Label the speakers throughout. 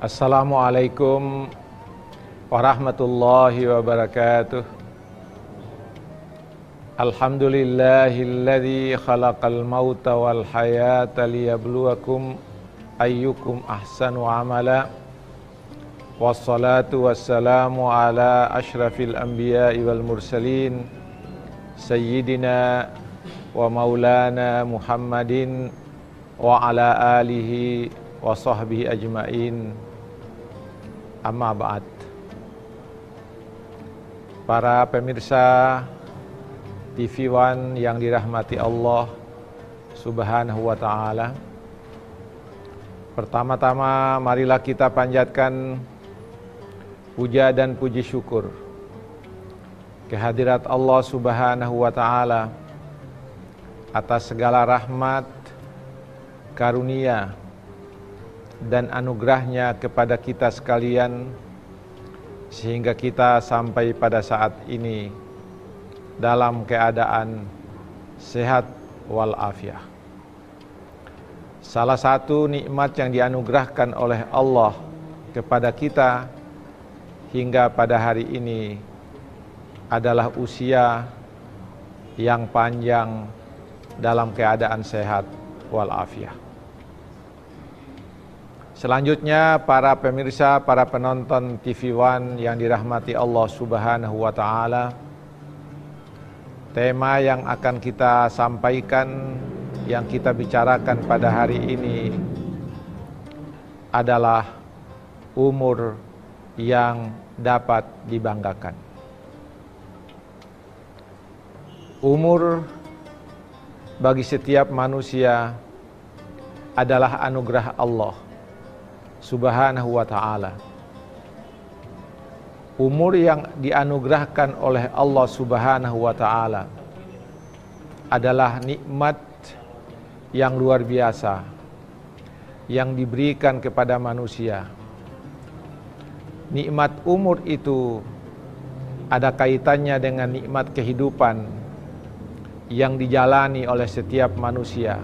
Speaker 1: Assalamualaikum warahmatullahi wabarakatuh. Alhamdulillahilladzi khalaqal mauta wal hayata liyabluwakum ayyukum ahsanu amala. Wassalatu wassalamu ala asyrafil anbiya'i wal mursalin sayyidina wa maulana Muhammadin wa ala alihi wa sahbihi ajmain. Amma ba'd. Para pemirsa TV One yang dirahmati Allah Subhanahu wa ta'ala, pertama-tama marilah kita panjatkan puja dan puji syukur kehadirat Allah Subhanahu wa ta'ala atas segala rahmat, karunia dan anugerahnya kepada kita sekalian, sehingga kita sampai pada saat ini dalam keadaan sehat walafiat. Salah satu nikmat yang dianugerahkan oleh Allah kepada kita hingga pada hari ini adalah usia yang panjang dalam keadaan sehat walafiat. Selanjutnya para pemirsa, para penonton TV One yang dirahmati Allah Subhanahu wa ta'ala, tema yang akan kita sampaikan, yang kita bicarakan pada hari ini adalah umur yang dapat dibanggakan. Umur bagi setiap manusia adalah anugerah Allah Subhanahu wa ta'ala. Umur yang dianugerahkan oleh Allah Subhanahu wa ta'ala adalah nikmat yang luar biasa yang diberikan kepada manusia. Nikmat umur itu ada kaitannya dengan nikmat kehidupan yang dijalani oleh setiap manusia.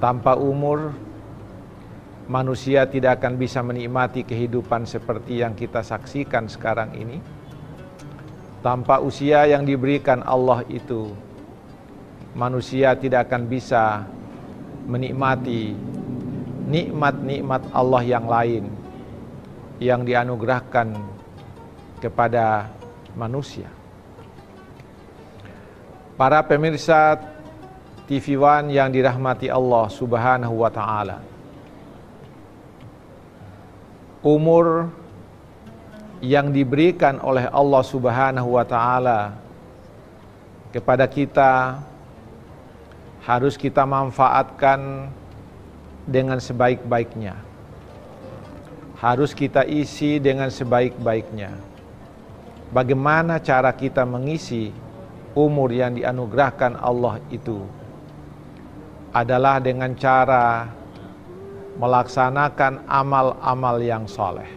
Speaker 1: Tanpa umur, manusia tidak akan bisa menikmati kehidupan seperti yang kita saksikan sekarang ini. Tanpa usia yang diberikan Allah itu, manusia tidak akan bisa menikmati nikmat-nikmat Allah yang lain yang dianugerahkan kepada manusia. Para pemirsa TV One yang dirahmati Allah Subhanahu wa ta'ala, umur yang diberikan oleh Allah Subhanahu wa ta'ala kepada kita harus kita manfaatkan dengan sebaik-baiknya. Harus kita isi dengan sebaik-baiknya. Bagaimana cara kita mengisi umur yang dianugerahkan Allah itu? Adalah dengan cara melaksanakan amal-amal yang soleh,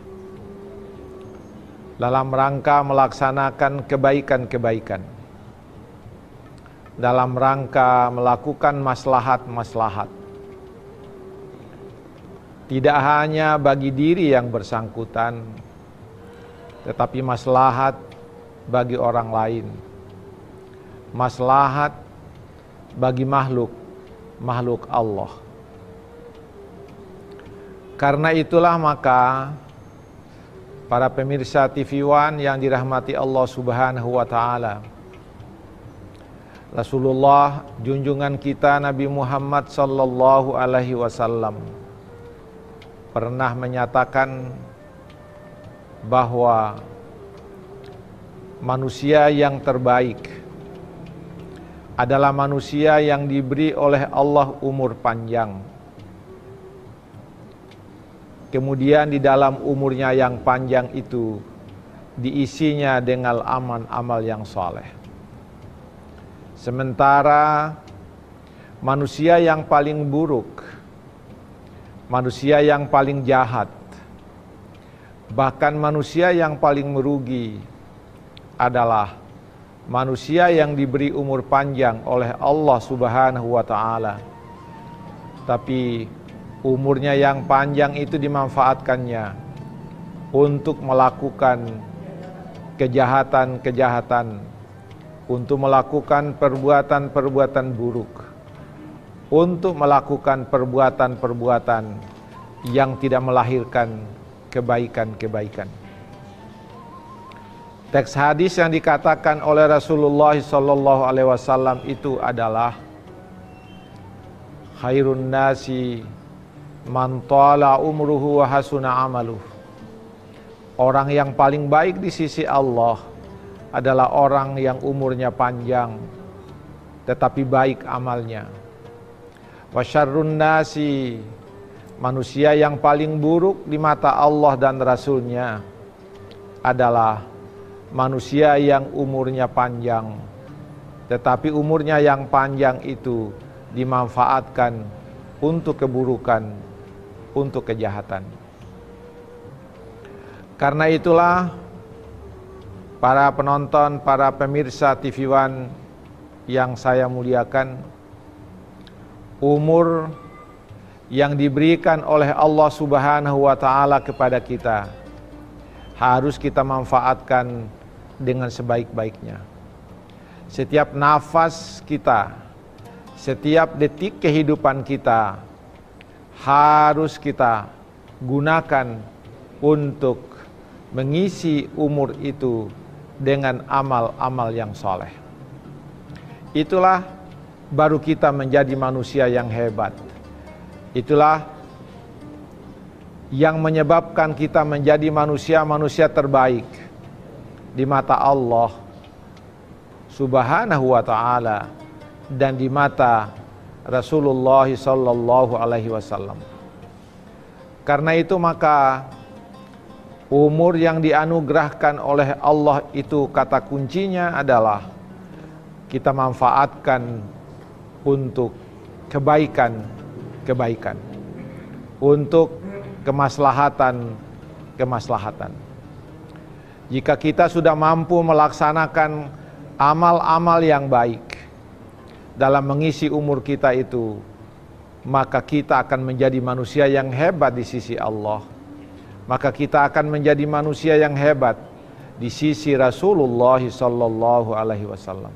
Speaker 1: dalam rangka melaksanakan kebaikan-kebaikan, dalam rangka melakukan maslahat-maslahat, tidak hanya bagi diri yang bersangkutan, tetapi maslahat bagi orang lain, maslahat bagi makhluk Allah. Karena itulah maka para pemirsa TV One yang dirahmati Allah Subhanahu wa ta'ala, Rasulullah junjungan kita Nabi Muhammad sallallahu alaihi wasallam pernah menyatakan bahwa manusia yang terbaik adalah manusia yang diberi oleh Allah umur panjang. Kemudian di dalam umurnya yang panjang itu diisinya dengan amal-amal yang saleh. Sementara manusia yang paling buruk, manusia yang paling jahat, bahkan manusia yang paling merugi adalah manusia yang diberi umur panjang oleh Allah Subhanahu wa ta'ala, tapi umurnya yang panjang itu dimanfaatkannya untuk melakukan kejahatan-kejahatan, untuk melakukan perbuatan-perbuatan buruk, untuk melakukan perbuatan-perbuatan yang tidak melahirkan kebaikan-kebaikan. Teks hadis yang dikatakan oleh Rasulullah SAW itu adalah khairun nasi man tala umruhu wa hasuna amaluh. Orang yang paling baik di sisi Allah adalah orang yang umurnya panjang tetapi baik amalnya. Wa syarrun nasi, manusia yang paling buruk di mata Allah dan Rasulnya adalah manusia yang umurnya panjang tetapi umurnya yang panjang itu dimanfaatkan untuk keburukan, untuk kejahatan. Karena itulah para penonton, para pemirsa TV One yang saya muliakan, umur yang diberikan oleh Allah Subhanahu wa Ta'ala kepada kita harus kita manfaatkan dengan sebaik-baiknya. Setiap nafas kita, setiap detik kehidupan kita harus kita gunakan untuk mengisi umur itu dengan amal-amal yang soleh. Itulah baru kita menjadi manusia yang hebat. Itulah yang menyebabkan kita menjadi manusia-manusia terbaik di mata Allah Subhanahu wa Ta'ala dan di mata Rasulullah sallallahu alaihi wasallam. Karena itu maka umur yang dianugerahkan oleh Allah itu kata kuncinya adalah kita manfaatkan untuk kebaikan, untuk kemaslahatan. Jika kita sudah mampu melaksanakan amal-amal yang baik dalam mengisi umur kita itu, maka kita akan menjadi manusia yang hebat di sisi Allah. Maka kita akan menjadi manusia yang hebat di sisi Rasulullah sallallahu alaihi wasallam.